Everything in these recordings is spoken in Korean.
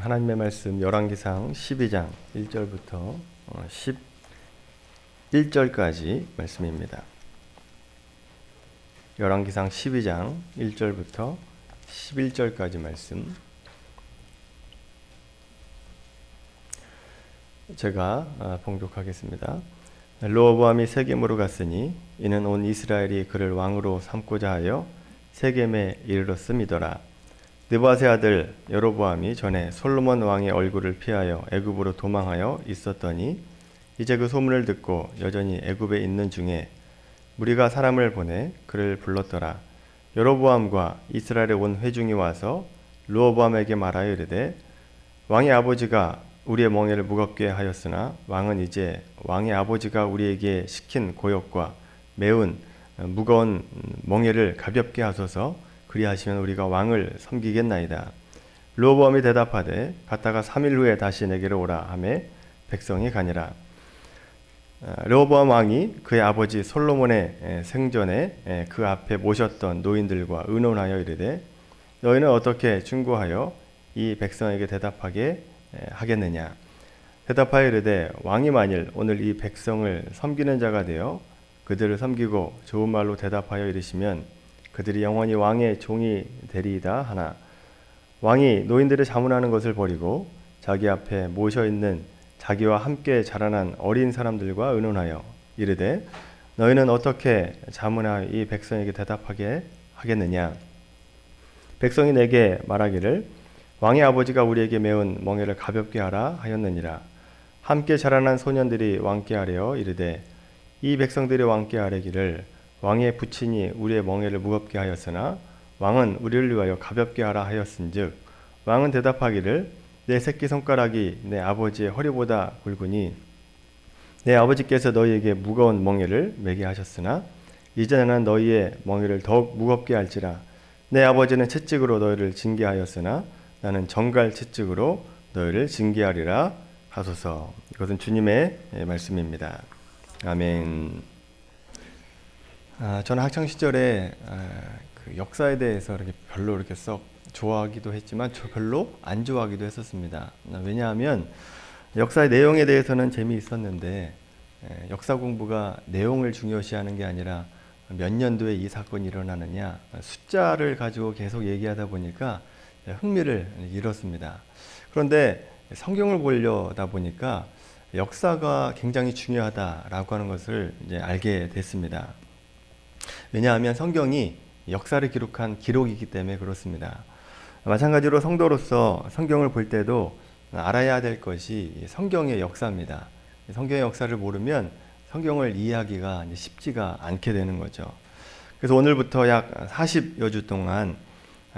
하나님의 말씀 열왕기상 12장 1절부터 11절까지 말씀입니다. 열왕기상 12장 1절부터 11절까지 말씀 제가 봉독하겠습니다. 르호보암이 세겜으로 갔으니 이는 온 이스라엘이 그를 왕으로 삼고자 하여 세겜에 이르렀음이더라. 느밧의 아들 여로보암이 전에 솔로몬 왕의 얼굴을 피하여 애굽으로 도망하여 있었더니 이제 그 소문을 듣고 여전히 애굽에 있는 중에 무리가 사람을 보내 그를 불렀더라. 여로보암과 이스라엘의 온 회중이 와서 르호보암에게 말하여 이르되 왕의 아버지가 우리의 멍에를 무겁게 하였으나 왕은 이제 왕의 아버지가 우리에게 시킨 고역과 매운 무거운 멍에를 가볍게 하소서. 그리하시면 우리가 왕을 섬기겠나이다. 르호보암이 대답하되 갔다가 3일 후에 다시 내게로 오라 하매 백성이 가니라. 르호보암 왕이 그의 아버지 솔로몬의 생전에 그 앞에 모셨던 노인들과 의논하여 이르되 너희는 어떻게 충고하여 이 백성에게 대답하게 하겠느냐. 대답하여 이르되 왕이 만일 오늘 이 백성을 섬기는 자가 되어 그들을 섬기고 좋은 말로 대답하여 이르시면 그들이 영원히 왕의 종이 되리이다 하나 왕이 노인들의 자문하는 것을 버리고 자기 앞에 모셔 있는 자기와 함께 자라난 어린 사람들과 의논하여 이르되 너희는 어떻게 자문하여 이 백성에게 대답하게 하겠느냐. 백성이 내게 말하기를 왕의 아버지가 우리에게 메운 멍에를 가볍게 하라 하였느니라. 함께 자라난 소년들이 왕께 아뢰어 이르되 이 백성들이 왕께 아뢰기를 왕의 부친이 우리의 멍에를 무겁게 하였으나 왕은 우리를 위하여 가볍게 하라 하였은즉 왕은 대답하기를 내 새끼손가락이 내 아버지의 허리보다 굵으니 내 아버지께서 너희에게 무거운 멍에를 매게 하셨으나 이제 나는 너희의 멍에를 더욱 무겁게 할지라. 내 아버지는 채찍으로 너희를 징계하였으나 나는 정갈 채찍으로 너희를 징계하리라 하소서. 이것은 주님의 말씀입니다. 아멘. 저는 학창 시절에 그 역사에 대해서 별로 이렇게 썩 좋아하기도 했지만 별로 안 좋아하기도 했었습니다. 왜냐하면 역사의 내용에 대해서는 재미있었는데 역사 공부가 내용을 중요시하는 게 아니라 몇 년도에 이 사건이 일어나느냐 숫자를 가지고 계속 얘기하다 보니까 흥미를 잃었습니다. 그런데 성경을 보려다 보니까 역사가 굉장히 중요하다라고 하는 것을 이제 알게 됐습니다. 왜냐하면 성경이 역사를 기록한 기록이기 때문에 그렇습니다. 마찬가지로 성도로서 성경을 볼 때도 알아야 될 것이 성경의 역사입니다. 성경의 역사를 모르면 성경을 이해하기가 쉽지가 않게 되는 거죠. 그래서 오늘부터 약 40여 주 동안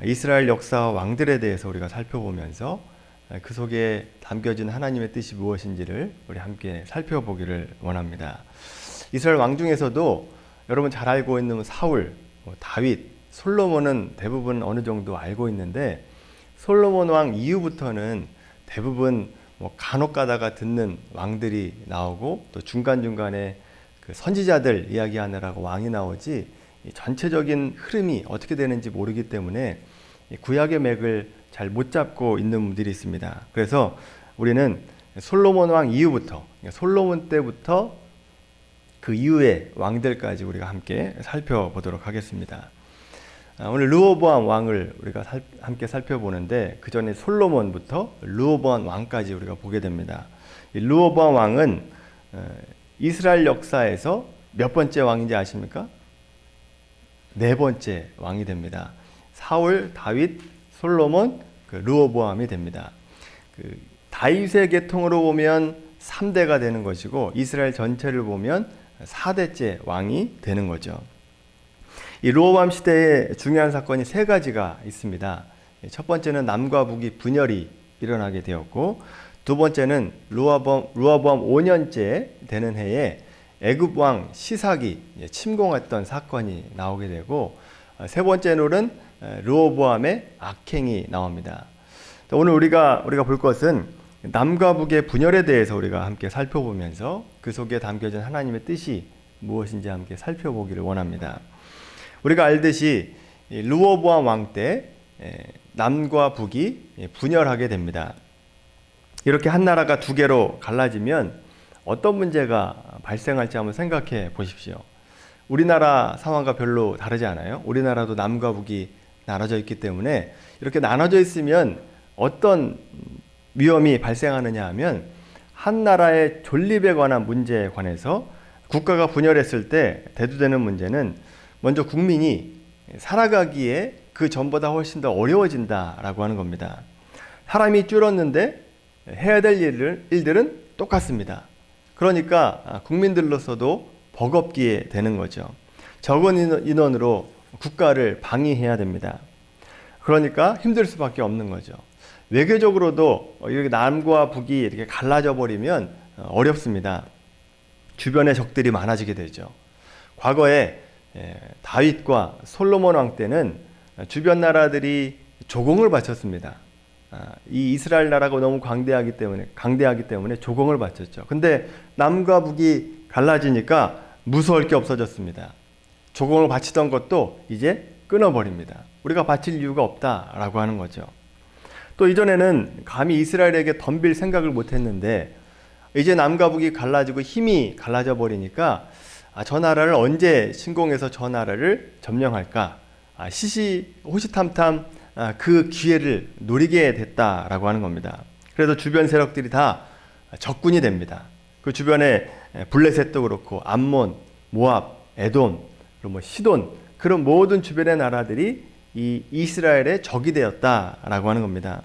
이스라엘 역사와 왕들에 대해서 우리가 살펴보면서 그 속에 담겨진 하나님의 뜻이 무엇인지를 우리 함께 살펴보기를 원합니다. 이스라엘 왕 중에서도 여러분 잘 알고 있는 사울, 다윗, 솔로몬은 대부분 어느 정도 알고 있는데 솔로몬 왕 이후부터는 대부분 간혹 가다가 듣는 왕들이 나오고 또 중간중간에 그 선지자들 이야기하느라고 왕이 나오지 전체적인 흐름이 어떻게 되는지 모르기 때문에 구약의 맥을 잘 못 잡고 있는 분들이 있습니다. 그래서 우리는 솔로몬 왕 이후부터 솔로몬 때부터 그 이후의 왕들까지 우리가 함께 살펴보도록 하겠습니다. 오늘 르호보암 왕을 우리가 함께 살펴보는데 그 전에 솔로몬부터 르호보암 왕까지 우리가 보게 됩니다. 이 르호보암 왕은 이스라엘 역사에서 몇 번째 왕인지 아십니까? 네 번째 왕이 됩니다. 사울, 다윗, 솔로몬, 르호보암이 됩니다. 다윗의 계통으로 보면 3대가 되는 것이고 이스라엘 전체를 보면 4대째 왕이 되는 거죠. 이 르호보암 시대에 중요한 사건이 세 가지가 있습니다. 첫 번째는 남과 북이 분열이 일어나게 되었고 두 번째는 르호보암 5년째 되는 해에 애굽 왕 시삭이 침공했던 사건이 나오게 되고 세 번째로는 르호보암의 악행이 나옵니다. 오늘 우리가 볼 것은 남과 북의 분열에 대해서 우리가 함께 살펴보면서 그 속에 담겨진 하나님의 뜻이 무엇인지 함께 살펴보기를 원합니다. 우리가 알듯이 르호보암 왕 때 남과 북이 분열하게 됩니다. 이렇게 한 나라가 두 개로 갈라지면 어떤 문제가 발생할지 한번 생각해 보십시오. 우리나라 상황과 별로 다르지 않아요? 우리나라도 남과 북이 나눠져 있기 때문에 이렇게 나눠져 있으면 어떤 위험이 발생하느냐 하면 한 나라의 존립에 관한 문제에 관해서 국가가 분열했을 때 대두되는 문제는 먼저 국민이 살아가기에 그 전보다 훨씬 더 어려워진다라고 하는 겁니다. 사람이 줄었는데 해야 될 일들은 똑같습니다. 그러니까 국민들로서도 버겁게 되는 거죠. 적은 인원으로 국가를 방위해야 됩니다. 그러니까 힘들 수밖에 없는 거죠. 외교적으로도 이렇게 남과 북이 이렇게 갈라져 버리면 어렵습니다. 주변에 적들이 많아지게 되죠. 과거에 다윗과 솔로몬 왕 때는 주변 나라들이 조공을 바쳤습니다. 이 이스라엘 나라가 너무 강대하기 때문에 조공을 바쳤죠. 근데 남과 북이 갈라지니까 무서울 게 없어졌습니다. 조공을 바치던 것도 이제 끊어버립니다. 우리가 바칠 이유가 없다라고 하는 거죠. 또 이전에는 감히 이스라엘에게 덤빌 생각을 못했는데 이제 남과 북이 갈라지고 힘이 갈라져 버리니까 저 나라를 언제 침공해서 저 나라를 점령할까, 호시탐탐 그 기회를 노리게 됐다라고 하는 겁니다. 그래서 주변 세력들이 다 적군이 됩니다. 그 주변에 블레셋도 그렇고 암몬, 모압, 에돔, 그리고 시돈, 그런 모든 주변의 나라들이 이 이스라엘의 적이 되었다라고 하는 겁니다.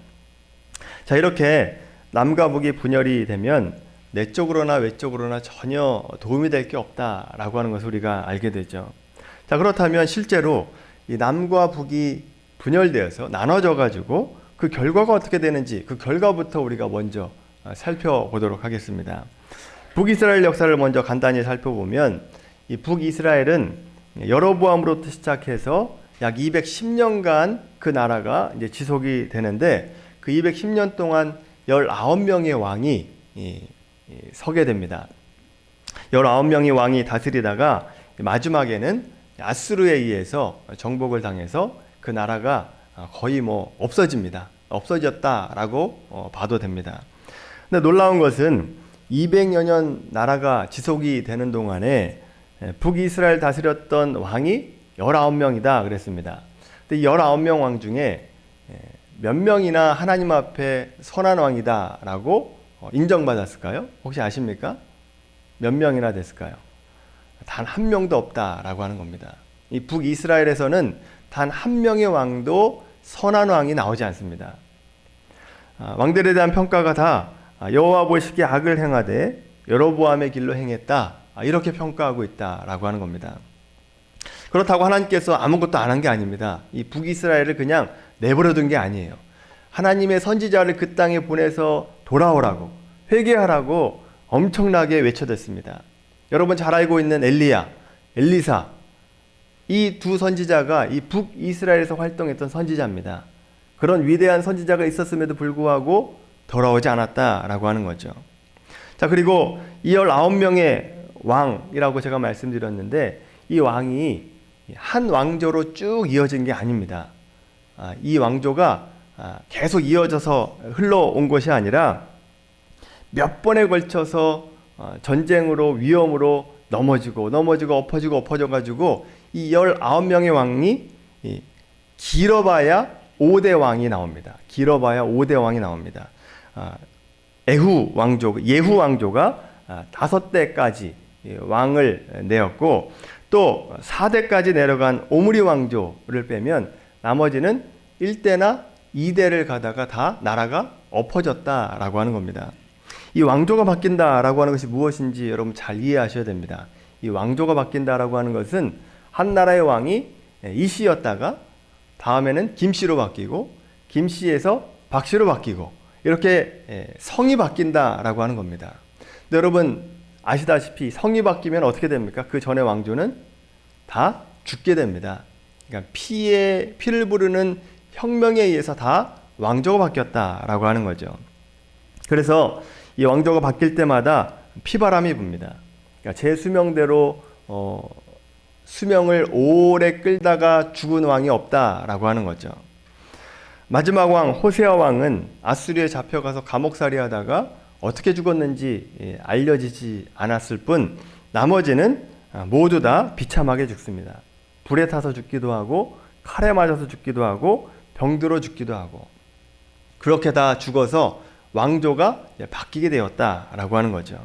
자, 이렇게 남과 북이 분열이 되면 내적으로나 외적으로나 전혀 도움이 될 게 없다라고 하는 것을 우리가 알게 되죠. 자, 그렇다면 실제로 이 남과 북이 분열되어서 나눠져 가지고 그 결과가 어떻게 되는지 그 결과부터 우리가 먼저 살펴보도록 하겠습니다. 북이스라엘 역사를 먼저 간단히 살펴보면 이 북이스라엘은 여로보암으로부터 시작해서 약 210년간 그 나라가 이제 지속이 되는데 그 210년 동안 19명의 왕이 서게 됩니다. 19명의 왕이 다스리다가 마지막에는 아수르에 의해서 정복을 당해서 그 나라가 거의 없어집니다. 없어졌다라고 봐도 됩니다. 근데 놀라운 것은 200여 년 나라가 지속이 되는 동안에 북이스라엘 다스렸던 왕이 19명이다 그랬습니다. 근데 19명 왕 중에 몇 명이나 하나님 앞에 선한 왕이다라고 인정받았을까요? 혹시 아십니까? 몇 명이나 됐을까요? 단 한 명도 없다라고 하는 겁니다. 이 북이스라엘에서는 단 한 명의 왕도 선한 왕이 나오지 않습니다. 왕들에 대한 평가가 다 여호와 보시기에 악을 행하되 여로보암의 길로 행했다, 이렇게 평가하고 있다라고 하는 겁니다. 그렇다고 하나님께서 아무것도 안 한 게 아닙니다. 이 북이스라엘을 그냥 내버려둔 게 아니에요. 하나님의 선지자를 그 땅에 보내서 돌아오라고, 회개하라고 엄청나게 외쳐댔습니다. 여러분 잘 알고 있는 엘리야, 엘리사, 이 두 선지자가 이 북이스라엘에서 활동했던 선지자입니다. 그런 위대한 선지자가 있었음에도 불구하고 돌아오지 않았다라고 하는 거죠. 자, 그리고 이 19명의 왕이라고 제가 말씀드렸는데 이 왕이 한 왕조로 쭉 이어진 게 아닙니다. 이 왕조가 계속 이어져서 흘러온 것이 아니라 몇 번에 걸쳐서 전쟁으로, 위험으로 넘어지고 엎어져 가지고 이 19명의 왕이 길어봐야 5대 왕이 나옵니다. 길어봐야 5대 왕이 나옵니다. 예후 왕조가 5대까지 왕을 내었고, 또 4대까지 내려간 오므리 왕조를 빼면 나머지는 1대나 2대를 가다가 다 나라가 엎어졌다라고 하는 겁니다. 이 왕조가 바뀐다라고 하는 것이 무엇인지 여러분 잘 이해하셔야 됩니다. 이 왕조가 바뀐다라고 하는 것은 한 나라의 왕이 이씨였다가 다음에는 김씨로 바뀌고, 김씨에서 박씨로 바뀌고, 이렇게 성이 바뀐다라고 하는 겁니다. 근데 여러분 아시다시피 성이 바뀌면 어떻게 됩니까? 그 전에 왕조는 다 죽게 됩니다. 그러니까 피를 부르는 혁명에 의해서 다 왕조가 바뀌었다라고 하는 거죠. 그래서 이 왕조가 바뀔 때마다 피바람이 붑니다. 그러니까 제 수명대로 수명을 오래 끌다가 죽은 왕이 없다라고 하는 거죠. 마지막 왕 호세아 왕은 아수리에 잡혀가서 감옥살이 하다가 어떻게 죽었는지 알려지지 않았을 뿐 나머지는 모두 다 비참하게 죽습니다. 불에 타서 죽기도 하고 칼에 맞아서 죽기도 하고 병들어 죽기도 하고 그렇게 다 죽어서 왕조가 바뀌게 되었다라고 하는 거죠.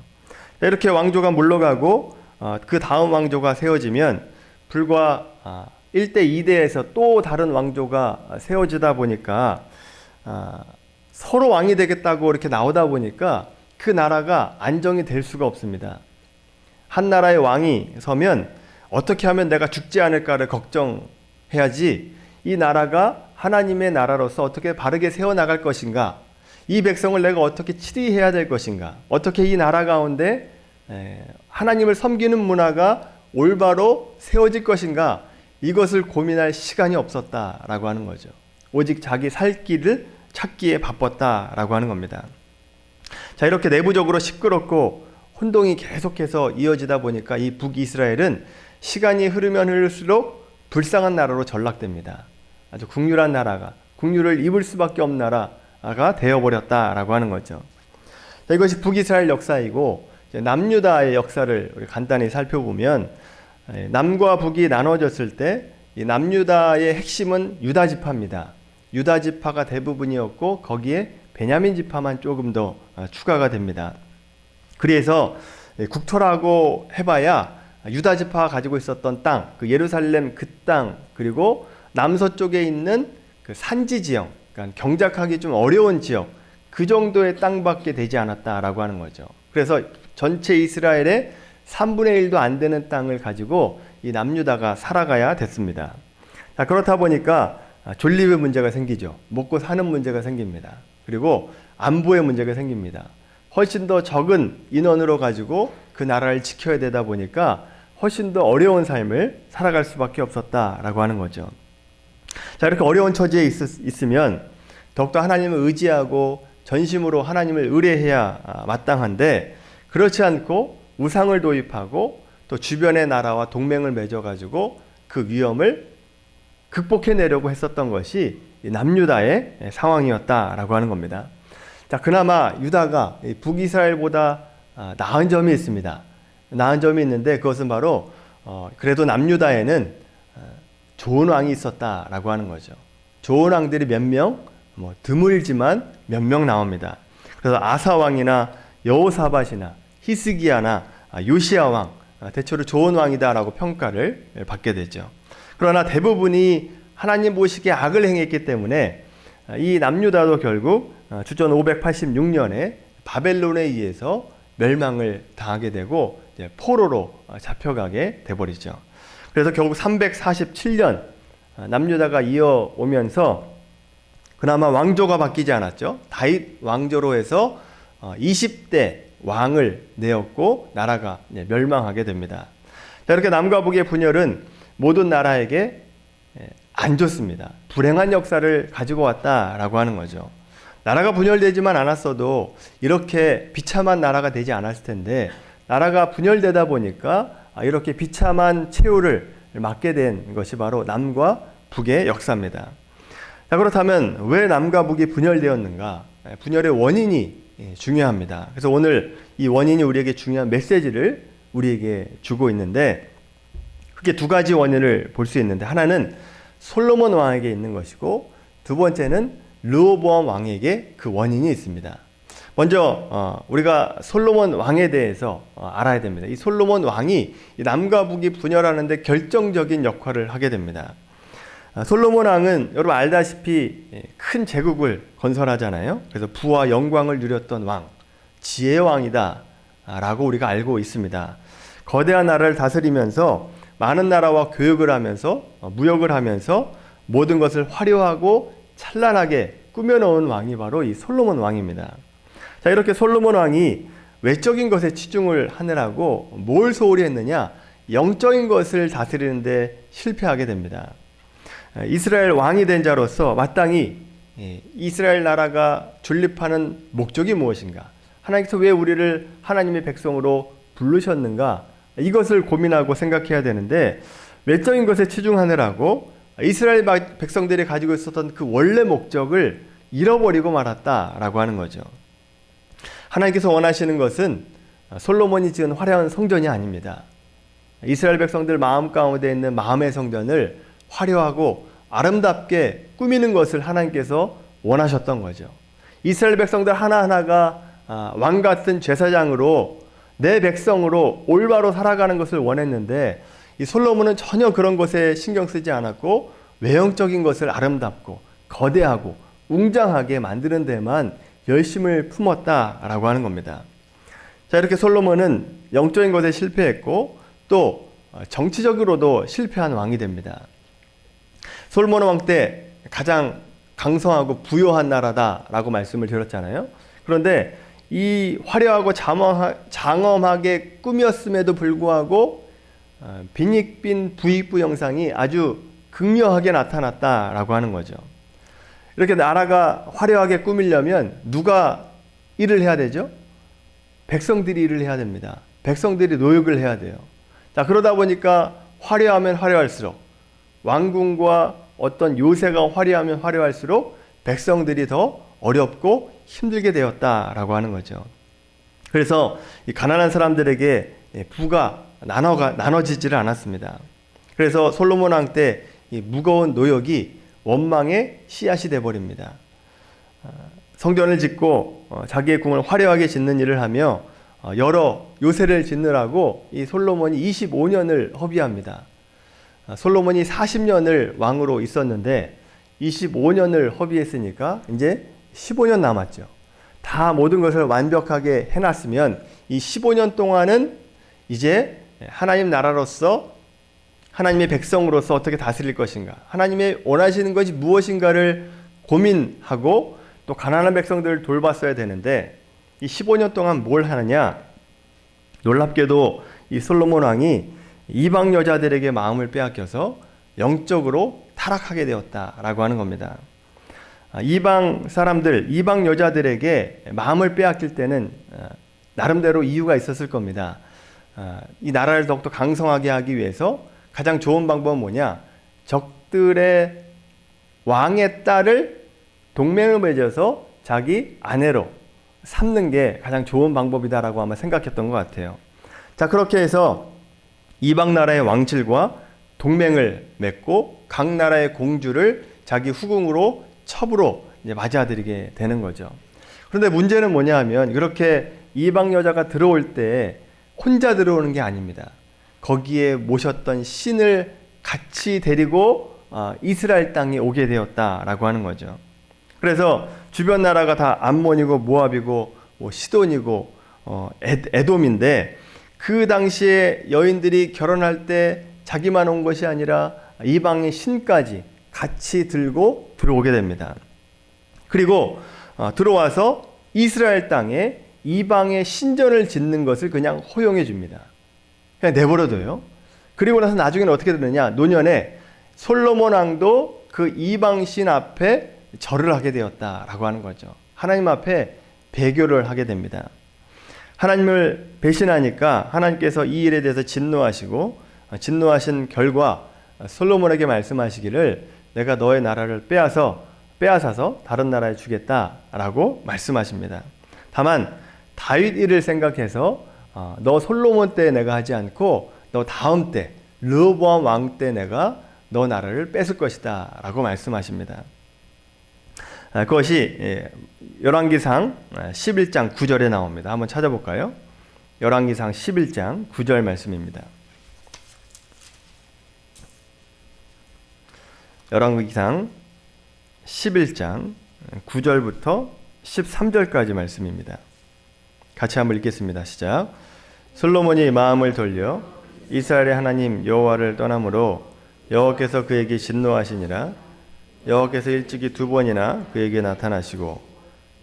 이렇게 왕조가 물러가고 그 다음 왕조가 세워지면 불과 1대 2대에서 또 다른 왕조가 세워지다 보니까 서로 왕이 되겠다고 이렇게 나오다 보니까 그 나라가 안정이 될 수가 없습니다. 한 나라의 왕이 서면 어떻게 하면 내가 죽지 않을까를 걱정해야지 이 나라가 하나님의 나라로서 어떻게 바르게 세워나갈 것인가, 이 백성을 내가 어떻게 치리해야 될 것인가, 어떻게 이 나라 가운데 하나님을 섬기는 문화가 올바로 세워질 것인가, 이것을 고민할 시간이 없었다라고 하는 거죠. 오직 자기 살 길을 찾기에 바빴다라고 하는 겁니다. 자, 이렇게 내부적으로 시끄럽고 혼동이 계속해서 이어지다 보니까 이 북이스라엘은 시간이 흐르면 흐를수록 불쌍한 나라로 전락됩니다. 아주 국률한 나라가, 국률을 입을 수밖에 없는 나라가 되어버렸다라고 하는 거죠. 자, 이것이 북이스라엘 역사이고, 남유다의 역사를 우리 간단히 살펴보면 남과 북이 나눠졌을 때 이 남유다의 핵심은 유다 지파입니다. 유다 지파가 대부분이었고 거기에 베냐민 지파만 조금 더 추가가 됩니다. 그래서 국토라고 해봐야 유다 지파가 가지고 있었던 땅, 그 예루살렘 그 땅, 그리고 남서쪽에 있는 그 산지 지역, 그러니까 경작하기 좀 어려운 지역, 그 정도의 땅밖에 되지 않았다라고 하는 거죠. 그래서 전체 이스라엘의 3분의 1도 안 되는 땅을 가지고 이 남유다가 살아가야 됐습니다. 자, 그렇다 보니까 존립의 문제가 생기죠. 먹고 사는 문제가 생깁니다. 그리고 안보의 문제가 생깁니다. 훨씬 더 적은 인원으로 가지고 그 나라를 지켜야 되다 보니까 훨씬 더 어려운 삶을 살아갈 수밖에 없었다라고 하는 거죠. 자, 이렇게 어려운 처지에 있으면 더욱더 하나님을 의지하고 전심으로 하나님을 의뢰해야 마땅한데, 그렇지 않고 우상을 도입하고 또 주변의 나라와 동맹을 맺어가지고 그 위험을 극복해내려고 했었던 것이 남유다의 상황이었다라고 하는 겁니다. 자, 그나마 유다가 북이스라엘보다 나은 점이 있습니다. 나은 점이 있는데 그것은 바로 그래도 남유다에는 좋은 왕이 있었다라고 하는 거죠. 좋은 왕들이 몇 명, 드물지만 몇 명 나옵니다. 그래서 아사 왕이나 여호사밧이나 히스기야나 요시야 왕, 대체로 좋은 왕이다라고 평가를 받게 되죠. 그러나 대부분이 하나님 보시기에 악을 행했기 때문에 이 남유다도 결국 주전 586년에 바벨론에 의해서 멸망을 당하게 되고 포로로 잡혀가게 돼버리죠. 그래서 결국 347년 남유다가 이어오면서 그나마 왕조가 바뀌지 않았죠. 다윗 왕조로 해서 20대 왕을 내었고 나라가 멸망하게 됩니다. 자, 이렇게 남과 북의 분열은 모든 나라에게 안 좋습니다. 불행한 역사를 가지고 왔다라고 하는 거죠. 나라가 분열되지만 않았어도 이렇게 비참한 나라가 되지 않았을 텐데, 나라가 분열되다 보니까 이렇게 비참한 최후를 맞게 된 것이 바로 남과 북의 역사입니다. 자, 그렇다면 왜 남과 북이 분열되었는가? 분열의 원인이 중요합니다. 그래서 오늘 이 원인이 우리에게 중요한 메시지를 우리에게 주고 있는데, 크게 두 가지 원인을 볼 수 있는데, 하나는 솔로몬 왕에게 있는 것이고 두 번째는 르호보암 왕에게 그 원인이 있습니다. 먼저 우리가 솔로몬 왕에 대해서 알아야 됩니다. 이 솔로몬 왕이 남과 북이 분열하는데 결정적인 역할을 하게 됩니다. 솔로몬 왕은 여러분 알다시피 큰 제국을 건설하잖아요. 그래서 부와 영광을 누렸던 왕, 지혜의 왕이다 라고 우리가 알고 있습니다. 거대한 나라를 다스리면서 많은 나라와 교역을 하면서 무역을 하면서 모든 것을 화려하고 찬란하게 꾸며놓은 왕이 바로 이 솔로몬 왕입니다. 자, 이렇게 솔로몬 왕이 외적인 것에 치중을 하느라고 뭘 소홀히 했느냐? 영적인 것을 다스리는데 실패하게 됩니다. 이스라엘 왕이 된 자로서 마땅히 이스라엘 나라가 존립하는 목적이 무엇인가? 하나님께서 왜 우리를 하나님의 백성으로 부르셨는가? 이것을 고민하고 생각해야 되는데, 외적인 것에 치중하느라고 이스라엘 백성들이 가지고 있었던 그 원래 목적을 잃어버리고 말았다라고 하는 거죠. 하나님께서 원하시는 것은 솔로몬이 지은 화려한 성전이 아닙니다. 이스라엘 백성들 마음 가운데 있는 마음의 성전을 화려하고 아름답게 꾸미는 것을 하나님께서 원하셨던 거죠. 이스라엘 백성들 하나하나가 왕 같은 제사장으로 내 백성으로 올바로 살아가는 것을 원했는데 이 솔로몬은 전혀 그런 것에 신경 쓰지 않았고 외형적인 것을 아름답고 거대하고 웅장하게 만드는 데만 열심을 품었다라고 하는 겁니다. 자, 이렇게 솔로몬은 영적인 것에 실패했고 또 정치적으로도 실패한 왕이 됩니다. 솔로몬 왕 때 가장 강성하고 부요한 나라다라고 말씀을 드렸잖아요. 그런데 이 화려하고 장엄하게 꾸몄음에도 불구하고 빈익빈 부익부 형상이 아주 극렬하게 나타났다라고 하는 거죠. 이렇게 나라가 화려하게 꾸미려면 누가 일을 해야 되죠? 백성들이 일을 해야 됩니다. 백성들이 노역을 해야 돼요. 자, 그러다 보니까 화려하면 화려할수록 왕궁과 어떤 요새가 화려하면 화려할수록 백성들이 더 어렵고 힘들게 되었다라고 하는 거죠. 그래서 이 가난한 사람들에게 부가 나눠지지를 않았습니다. 그래서 솔로몬 왕 때 이 무거운 노역이 원망의 씨앗이 되어버립니다. 성전을 짓고 자기의 궁을 화려하게 짓는 일을 하며 여러 요새를 짓느라고 이 솔로몬이 25년을 허비합니다. 솔로몬이 40년을 왕으로 있었는데 25년을 허비했으니까 이제 15년 남았죠. 다 모든 것을 완벽하게 해놨으면 이 15년 동안은 이제 하나님 나라로서 하나님의 백성으로서 어떻게 다스릴 것인가, 하나님의 원하시는 것이 무엇인가를 고민하고 또 가난한 백성들을 돌봤어야 되는데 이 15년 동안 뭘 하느냐? 놀랍게도 이 솔로몬 왕이 이방 여자들에게 마음을 빼앗겨서 영적으로 타락하게 되었다라고 하는 겁니다. 이방 사람들, 이방 여자들에게 마음을 빼앗길 때는 나름대로 이유가 있었을 겁니다. 이 나라를 더욱더 강성하게 하기 위해서 가장 좋은 방법은 뭐냐? 적들의 왕의 딸을 동맹을 맺어서 자기 아내로 삼는 게 가장 좋은 방법이다라고 아마 생각했던 것 같아요. 자, 그렇게 해서 이방 나라의 왕실과 동맹을 맺고 각 나라의 공주를 자기 후궁으로 첩으로 이제 맞이하드리게 되는 거죠. 그런데 문제는 뭐냐 하면 이렇게 이방 여자가 들어올 때 혼자 들어오는 게 아닙니다. 거기에 모셨던 신을 같이 데리고 이스라엘 땅에 오게 되었다라고 하는 거죠. 그래서 주변 나라가 다 암몬이고 모압이고 시돈이고 에돔인데 그 당시에 여인들이 결혼할 때 자기만 온 것이 아니라 이방의 신까지 같이 들고 들어오게 됩니다. 그리고 들어와서 이스라엘 땅에 이방의 신전을 짓는 것을 그냥 허용해 줍니다. 그냥 내버려둬요. 그리고 나서 나중에는 어떻게 되느냐? 노년에 솔로몬 왕도 그 이방 신 앞에 절을 하게 되었다라고 하는 거죠. 하나님 앞에 배교를 하게 됩니다. 하나님을 배신하니까 하나님께서 이 일에 대해서 진노하시고 진노하신 결과 솔로몬에게 말씀하시기를 내가 너의 나라를 빼앗아서 다른 나라에 주겠다라고 말씀하십니다. 다만 다윗 일을 생각해서 너 솔로몬 때 내가 하지 않고 너 다음 때 르호보암 왕 때 내가 너 나라를 뺏을 것이다 라고 말씀하십니다. 그것이 열왕기상 11장 9절에 나옵니다. 한번 찾아볼까요? 열왕기상 11장 9절 말씀입니다. 열왕기상 11장 9절부터 13절까지 말씀입니다. 같이 한번 읽겠습니다. 시작. 솔로몬이 마음을 돌려 이스라엘의 하나님 여호와를 떠남으로 여호와께서 그에게 진노하시니라. 여호와께서 일찍이 2번이나 그에게 나타나시고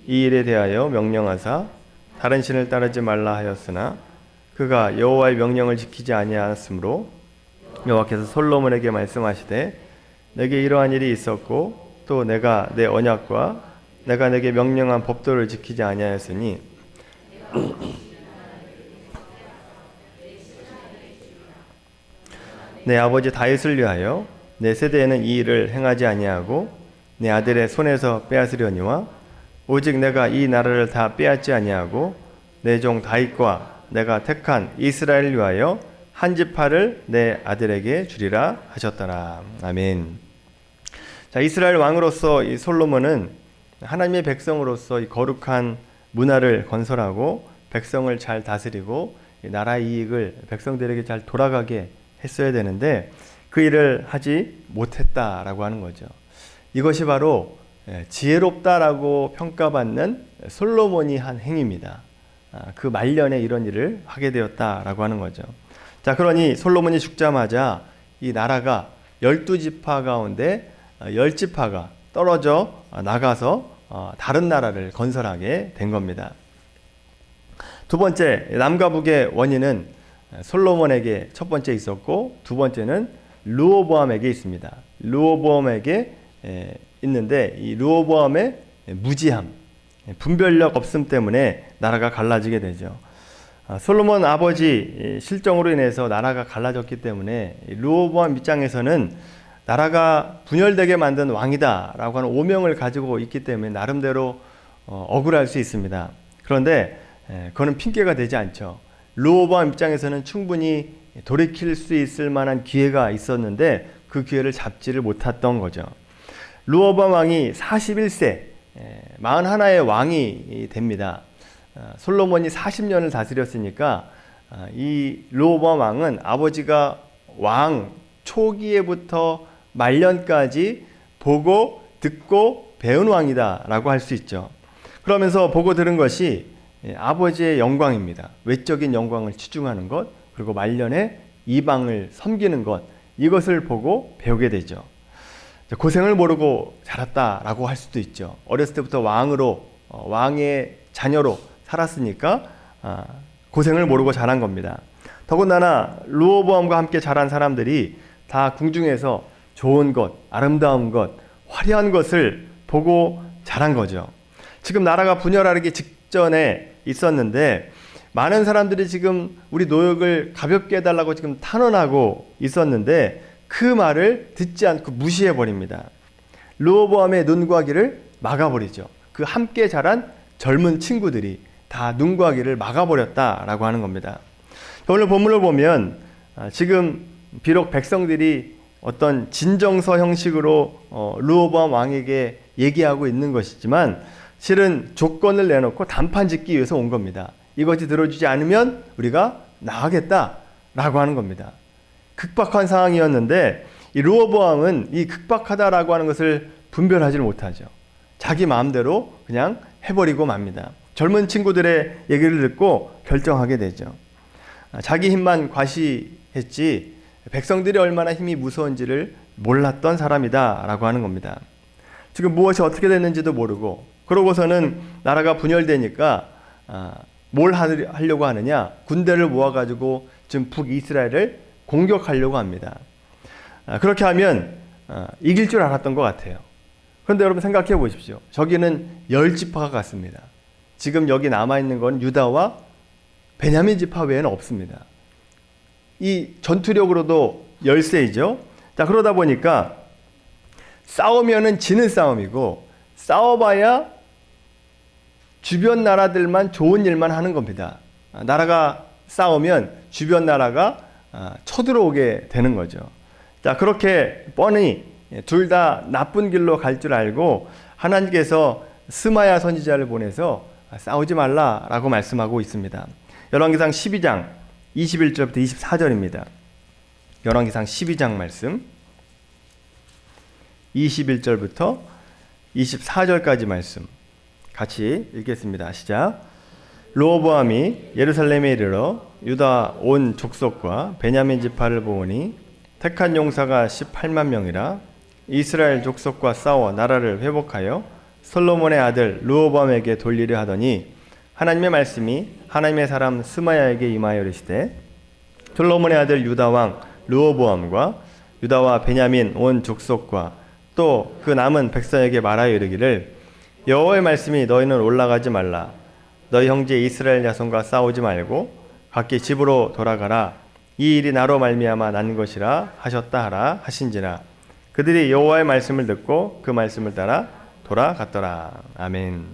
이 일에 대하여 명령하사 다른 신을 따르지 말라 하였으나 그가 여호와의 명령을 지키지 아니하였으므로 여호와께서 솔로몬에게 말씀하시되 내게 이러한 일이 있었고 또 내가 내 언약과 내가 내게 명령한 법도를 지키지 아니하였으니 내 아버지 다윗을 위하여 내 세대에는 이 일을 행하지 아니하고 내 아들의 손에서 빼앗으려니와 오직 내가 이 나라를 다 빼앗지 아니하고 내 종 다윗과 내가 택한 이스라엘을 위하여 한 지파를 내 아들에게 주리라 하셨더라. 아멘. 자, 이스라엘 왕으로서 이 솔로몬은 하나님의 백성으로서 이 거룩한 문화를 건설하고 백성을 잘 다스리고 나라의 이익을 백성들에게 잘 돌아가게 했어야 되는데 그 일을 하지 못했다라고 하는 거죠. 이것이 바로 지혜롭다라고 평가받는 솔로몬이 한 행위입니다. 그 말년에 이런 일을 하게 되었다라고 하는 거죠. 자, 그러니 솔로몬이 죽자마자 이 나라가 12지파 가운데 10지파가 떨어져 나가서 다른 나라를 건설하게 된 겁니다. 두 번째, 남과 북의 원인은 솔로몬에게 첫 번째 있었고 두 번째는 르호보암에게 있습니다. 르호보암에게 있는데 이 르호보암의 무지함, 분별력 없음 때문에 나라가 갈라지게 되죠. 솔로몬 아버지 실정으로 인해서 나라가 갈라졌기 때문에 르호보암 입장에서는 나라가 분열되게 만든 왕이다라고 하는 오명을 가지고 있기 때문에 나름대로 억울할 수 있습니다. 그런데 그거는 핑계가 되지 않죠. 르호보암 입장에서는 충분히 돌이킬 수 있을 만한 기회가 있었는데 그 기회를 잡지를 못했던 거죠. 르호보암 왕이 41세 41의 왕이 됩니다. 솔로몬이 40년을 다스렸으니까 이 르호보암 왕은 아버지가 왕 초기에부터 말년까지 보고 듣고 배운 왕이다 라고 할 수 있죠. 그러면서 보고 들은 것이 아버지의 영광입니다. 외적인 영광을 치중하는 것, 그리고 말년에 이방을 섬기는 것, 이것을 보고 배우게 되죠. 고생을 모르고 자랐다라고 할 수도 있죠. 어렸을 때부터 왕으로 왕의 자녀로 살았으니까 고생을 모르고 자란 겁니다. 더군다나 르호보암과 함께 자란 사람들이 다 궁중에서 좋은 것, 아름다운 것, 화려한 것을 보고 자란 거죠. 지금 나라가 분열하기 직전에 있었는데 많은 사람들이 지금 우리 노역을 가볍게 해달라고 지금 탄원하고 있었는데 그 말을 듣지 않고 무시해버립니다. 르호보암의 눈과 귀를 막아버리죠. 그 함께 자란 젊은 친구들이 다 눈과 귀를 막아버렸다라고 하는 겁니다. 오늘 본문을 보면 지금 비록 백성들이 어떤 진정서 형식으로 르호보암 왕에게 얘기하고 있는 것이지만 실은 조건을 내놓고 단판 짓기 위해서 온 겁니다. 이것이 들어주지 않으면 우리가 나가겠다라고 하는 겁니다. 극박한 상황이었는데 이 르호보암은 이 극박하다라고 하는 것을 분별하지 못하죠. 자기 마음대로 그냥 해버리고 맙니다. 젊은 친구들의 얘기를 듣고 결정하게 되죠. 자기 힘만 과시했지 백성들이 얼마나 힘이 무서운지를 몰랐던 사람이다라고 하는 겁니다. 지금 무엇이 어떻게 됐는지도 모르고 그러고서는 나라가 분열되니까 뭘 하려고 하느냐? 군대를 모아가지고 지금 북이스라엘을 공격하려고 합니다. 그렇게 하면 이길 줄 알았던 것 같아요. 그런데 여러분 생각해 보십시오. 저기는 10지파가 갔습니다. 지금 여기 남아있는 건 유다와 베냐민 지파 외에는 없습니다. 이 전투력으로도 열세이죠. 자, 그러다 보니까 싸우면은 지는 싸움이고 싸워봐야 주변 나라들만 좋은 일만 하는 겁니다. 나라가 싸우면 주변 나라가 쳐들어오게 되는 거죠. 자, 그렇게 뻔히 둘 다 나쁜 길로 갈 줄 알고 하나님께서 스마야 선지자를 보내서 싸우지 말라라고 말씀하고 있습니다. 열왕기상 12장 21절부터 24절입니다. 열왕기상 12장 말씀 21절부터 24절까지 말씀 같이 읽겠습니다. 시작. 르호보암이 예루살렘에 이르러 유다 온 족속과 베냐민 지파를 보으니 택한 용사가 18만 명이라 이스라엘 족속과 싸워 나라를 회복하여 솔로몬의 아들 르호보암에게 돌리려 하더니 하나님의 말씀이 하나님의 사람 스마야에게 임하여 이르시되 솔로몬의 아들 유다 왕 르호보암과 유다와 베냐민 온 족속과 또 그 남은 백성에게 말하여 이르기를 여호와의 말씀이 너희는 올라가지 말라 너희 형제 이스라엘 자손과 싸우지 말고 각기 집으로 돌아가라 이 일이 나로 말미암아 난 것이라 하셨다 하라 하신지라 그들이 여호와의 말씀을 듣고 그 말씀을 따라 돌아갔더라. 아멘.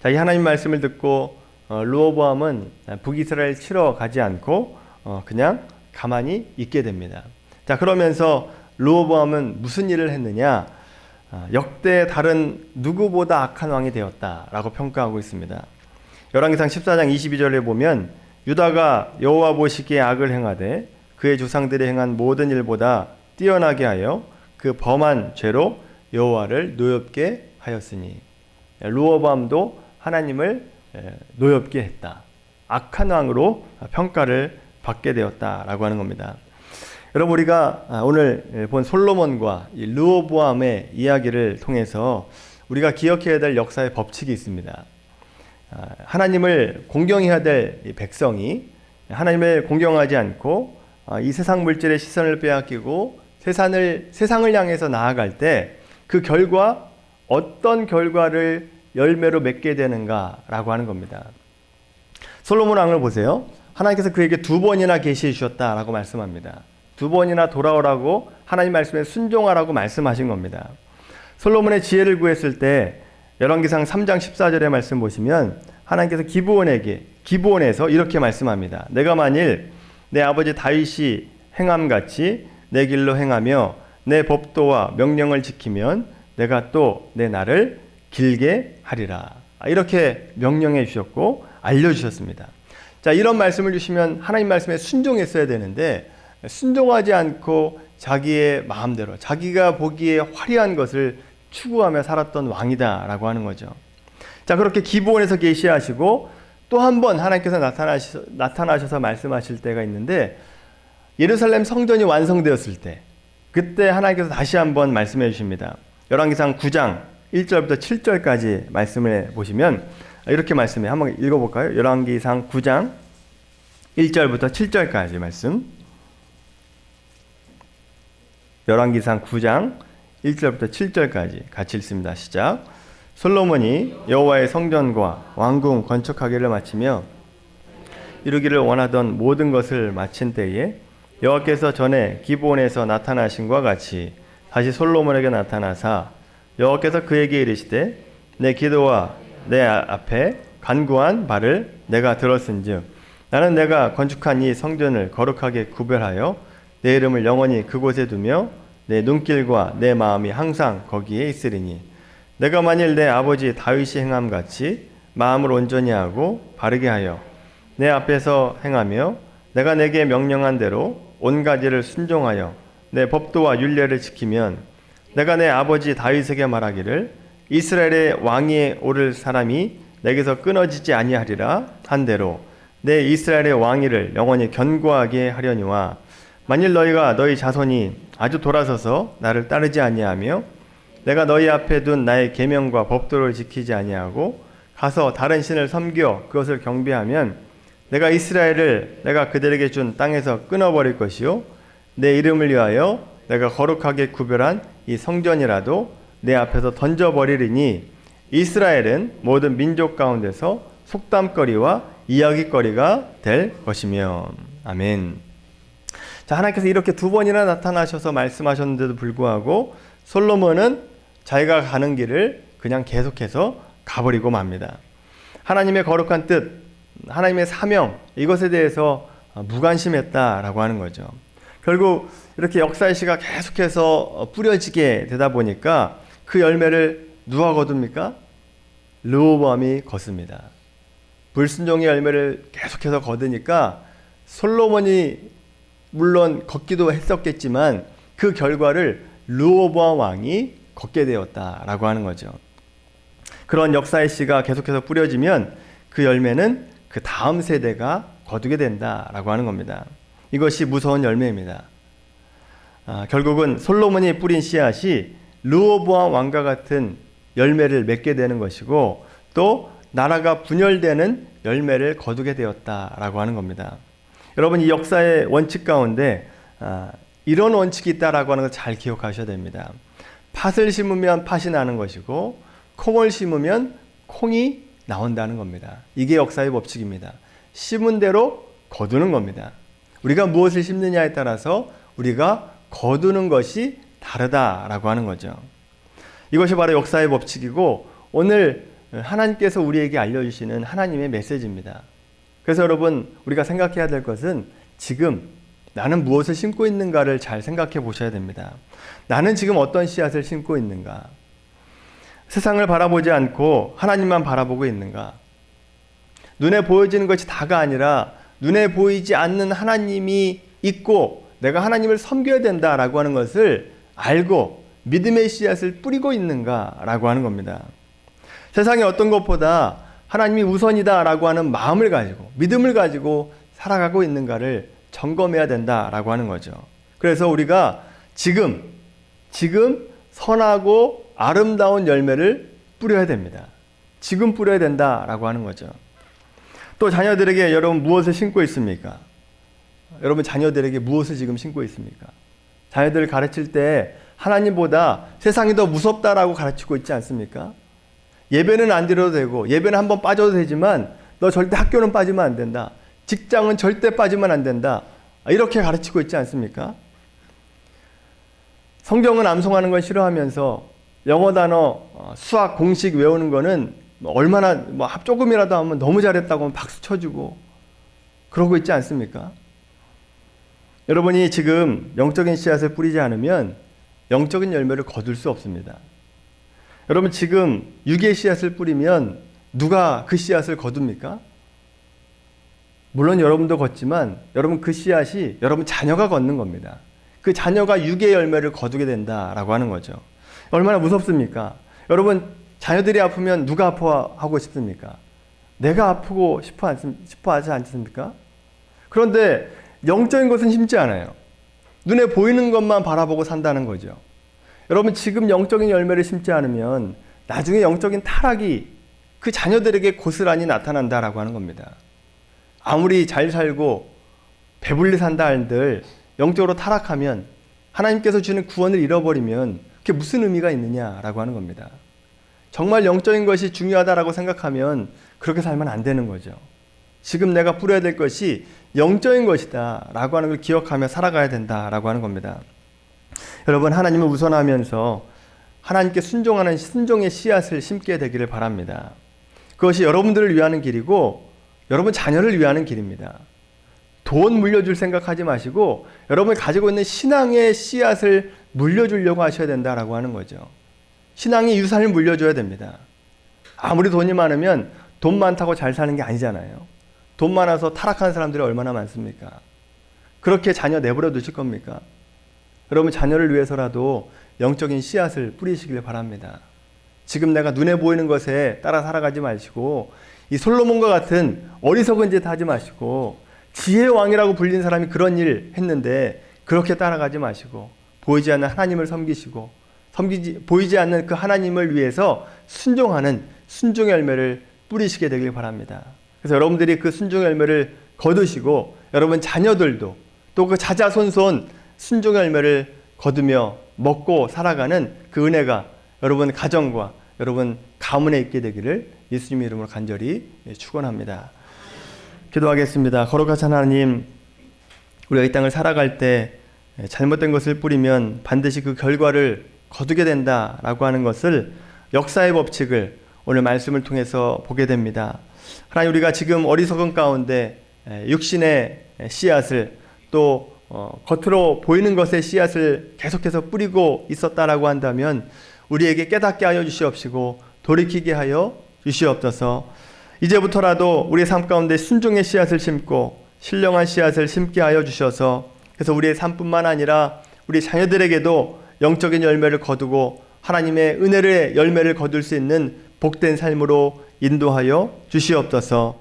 자, 이 하나님 말씀을 듣고 르호보암은 북이스라엘 치러 가지 않고 그냥 가만히 있게 됩니다. 자, 그러면서 르호보암은 무슨 일을 했느냐? 역대 다른 누구보다 악한 왕이 되었다라고 평가하고 있습니다. 열왕기상 14장 22절에 보면 유다가 여호와 보시기에 악을 행하되 그의 조상들이 행한 모든 일보다 뛰어나게 하여 그 범한 죄로 여호와를 노엽게 하였으니, 르호보암도 하나님을 노엽게 했다. 악한 왕으로 평가를 받게 되었다라고 하는 겁니다. 여러분, 우리가 오늘 본 솔로몬과 이 르호보암의 이야기를 통해서 우리가 기억해야 될 역사의 법칙이 있습니다. 하나님을 공경해야 될 백성이 하나님을 공경하지 않고 이 세상 물질의 시선을 빼앗기고 세상을 향해서 나아갈 때 그 결과, 어떤 결과를 열매로 맺게 되는가라고 하는 겁니다. 솔로몬 왕을 보세요. 하나님께서 그에게 2번이나 계시해 주셨다라고 말씀합니다. 2번이나 돌아오라고 하나님 말씀에 순종하라고 말씀하신 겁니다. 솔로몬의 지혜를 구했을 때 열왕기상 3장 14절의 말씀 보시면 하나님께서 기브온에서 이렇게 말씀합니다. 내가 만일 내 아버지 다윗이 행함같이 내 길로 행하며 내 법도와 명령을 지키면 내가 또 내 날을 길게 하리라. 이렇게 명령해 주셨고 알려주셨습니다. 자, 이런 말씀을 주시면 하나님 말씀에 순종했어야 되는데 순종하지 않고 자기의 마음대로 자기가 보기에 화려한 것을 추구하며 살았던 왕이다라고 하는 거죠. 자, 그렇게 기브온에서 계시하시고 또 한 번 하나님께서 나타나셔서 말씀하실 때가 있는데, 예루살렘 성전이 완성되었을 때 그때 하나님께서 다시 한번 말씀해 주십니다. 열왕기상 9장 1절부터 7절까지 말씀을 보시면 이렇게 말씀해요. 한번 읽어볼까요? 열왕기상 9장 1절부터 7절까지 말씀. 열왕기상 9장 1절부터 7절까지 같이 읽습니다. 시작. 솔로몬이 여호와의 성전과 왕궁 건축하기를 마치며 이루기를 원하던 모든 것을 마친 때에 여호와께서 전에 기브온에서 나타나신 것과 같이 다시 솔로몬에게 나타나사 여호와께서 그에게 이르시되 내 기도와 내 앞에 간구한 바를 내가 들었은즉 나는 내가 건축한 이 성전을 거룩하게 구별하여 내 이름을 영원히 그곳에 두며 내 눈길과 내 마음이 항상 거기에 있으리니 내가 만일 내 아버지 다윗이 행함같이 마음을 온전히 하고 바르게 하여 내 앞에서 행하며 내가 내게 명령한 대로 온 가지를 순종하여 내 법도와 율례를 지키면 내가 내 아버지 다윗에게 말하기를 이스라엘의 왕위에 오를 사람이 내게서 끊어지지 아니하리라 한 대로 내 이스라엘의 왕위를 영원히 견고하게 하려니와 만일 너희가 너희 자손이 아주 돌아서서 나를 따르지 아니하며 내가 너희 앞에 둔 나의 계명과 법도를 지키지 아니하고 가서 다른 신을 섬겨 그것을 경배하면 내가 이스라엘을 내가 그들에게 준 땅에서 끊어버릴 것이요 내 이름을 위하여 내가 거룩하게 구별한 이 성전이라도 내 앞에서 던져버리리니 이스라엘은 모든 민족 가운데서 속담거리와 이야기거리가 될 것이며. 아멘. 자, 하나님께서 이렇게 2번이나 나타나셔서 말씀하셨는데도 불구하고 솔로몬은 자기가 가는 길을 그냥 계속해서 가버리고 맙니다. 하나님의 거룩한 뜻, 하나님의 사명, 이것에 대해서 무관심했다라고 하는 거죠. 결국 이렇게 역사의 씨가 계속해서 뿌려지게 되다 보니까 그 열매를 누가 거둡니까? 르호보암이 걷습니다. 불순종의 열매를 계속해서 거두니까 솔로몬이 물론 걷기도 했었겠지만 그 결과를 르호보암 왕이 걷게 되었다라고 하는 거죠. 그런 역사의 씨가 계속해서 뿌려지면 그 열매는 그 다음 세대가 거두게 된다라고 하는 겁니다. 이것이 무서운 열매입니다. 결국은 솔로몬이 뿌린 씨앗이 르호보암 왕과 같은 열매를 맺게 되는 것이고 또 나라가 분열되는 열매를 거두게 되었다라고 하는 겁니다. 여러분, 이 역사의 원칙 가운데 이런 원칙이 있다라고 하는 걸 잘 기억하셔야 됩니다. 팥을 심으면 팥이 나는 것이고 콩을 심으면 콩이 나온다는 겁니다. 이게 역사의 법칙입니다. 심은 대로 거두는 겁니다. 우리가 무엇을 심느냐에 따라서 우리가 거두는 것이 다르다라고 하는 거죠. 이것이 바로 역사의 법칙이고 오늘 하나님께서 우리에게 알려주시는 하나님의 메시지입니다. 그래서 여러분 우리가 생각해야 될 것은 지금 나는 무엇을 심고 있는가를 잘 생각해 보셔야 됩니다. 나는 지금 어떤 씨앗을 심고 있는가? 세상을 바라보지 않고 하나님만 바라보고 있는가? 눈에 보여지는 것이 다가 아니라 눈에 보이지 않는 하나님이 있고 내가 하나님을 섬겨야 된다라고 하는 것을 알고 믿음의 씨앗을 뿌리고 있는가라고 하는 겁니다. 세상의 어떤 것보다 하나님이 우선이다라고 하는 마음을 가지고 믿음을 가지고 살아가고 있는가를 점검해야 된다라고 하는 거죠. 그래서 우리가 지금 선하고 아름다운 열매를 뿌려야 됩니다. 지금 뿌려야 된다라고 하는 거죠. 또 자녀들에게 여러분 무엇을 심고 있습니까? 여러분 자녀들에게 무엇을 지금 심고 있습니까? 자녀들을 가르칠 때 하나님보다 세상이 더 무섭다라고 가르치고 있지 않습니까? 예배는 안 드려도 되고 예배는 한번 빠져도 되지만 너 절대 학교는 빠지면 안 된다. 직장은 절대 빠지면 안 된다. 이렇게 가르치고 있지 않습니까? 성경은 암송하는 걸 싫어하면서 영어 단어, 수학 공식 외우는 거는 얼마나 조금이라도 하면 너무 잘했다고 하면 박수 쳐주고 그러고 있지 않습니까? 여러분이 지금 영적인 씨앗을 뿌리지 않으면 영적인 열매를 거둘 수 없습니다. 여러분 지금 육의 씨앗을 뿌리면 누가 그 씨앗을 거둡니까? 물론 여러분도 걷지만 여러분 그 씨앗이 여러분 자녀가 걷는 겁니다. 그 자녀가 육의 열매를 거두게 된다라고 하는 거죠. 얼마나 무섭습니까? 여러분 자녀들이 아프면 누가 아파하고 싶습니까? 내가 아프고 싶어 하지 않습니까? 그런데 영적인 것은 심지 않아요. 눈에 보이는 것만 바라보고 산다는 거죠. 여러분 지금 영적인 열매를 심지 않으면 나중에 영적인 타락이 그 자녀들에게 고스란히 나타난다라고 하는 겁니다. 아무리 잘 살고 배불리 산다 한들 영적으로 타락하면 하나님께서 주는 구원을 잃어버리면 그게 무슨 의미가 있느냐라고 하는 겁니다. 정말 영적인 것이 중요하다라고 생각하면 그렇게 살면 안 되는 거죠. 지금 내가 뿌려야 될 것이 영적인 것이다 라고 하는 걸 기억하며 살아가야 된다라고 하는 겁니다. 여러분 하나님을 우선하면서 하나님께 순종하는 순종의 씨앗을 심게 되기를 바랍니다. 그것이 여러분들을 위하는 길이고 여러분 자녀를 위하는 길입니다. 돈 물려줄 생각하지 마시고 여러분이 가지고 있는 신앙의 씨앗을 물려주려고 하셔야 된다라고 하는 거죠. 신앙의 유산을 물려줘야 됩니다. 아무리 돈이 많으면 돈 많다고 잘 사는 게 아니잖아요. 돈 많아서 타락하는 사람들이 얼마나 많습니까? 그렇게 자녀 내버려 두실 겁니까? 여러분 자녀를 위해서라도 영적인 씨앗을 뿌리시길 바랍니다. 지금 내가 눈에 보이는 것에 따라 살아가지 마시고 이 솔로몬과 같은 어리석은 짓 하지 마시고 지혜의 왕이라고 불린 사람이 그런 일 했는데 그렇게 따라가지 마시고 보이지 않는 하나님을 섬기시고 보이지 않는 그 하나님을 위해서 순종하는 순종의 열매를 뿌리시게 되길 바랍니다. 그래서 여러분들이 그 순종의 열매를 거두시고 여러분 자녀들도 또 그 자자손손 순종의 열매를 거두며 먹고 살아가는 그 은혜가 여러분 가정과 여러분 가문에 있게 되기를 예수님의 이름으로 간절히 축원합니다. 기도하겠습니다. 거룩하신 하나님, 우리가 이 땅을 살아갈 때 잘못된 것을 뿌리면 반드시 그 결과를 거두게 된다라고 하는 것을 역사의 법칙을 오늘 말씀을 통해서 보게 됩니다. 하나님, 우리가 지금 어리석은 가운데 육신의 씨앗을 또 겉으로 보이는 것의 씨앗을 계속해서 뿌리고 있었다라고 한다면 우리에게 깨닫게 하여 주시옵시고 돌이키게 하여 주시옵소서. 이제부터라도 우리의 삶 가운데 순종의 씨앗을 심고 신령한 씨앗을 심게 하여 주셔서 그래서 우리의 삶뿐만 아니라 우리 자녀들에게도 영적인 열매를 거두고 하나님의 은혜의 열매를 거둘 수 있는 복된 삶으로 인도하여 주시옵소서.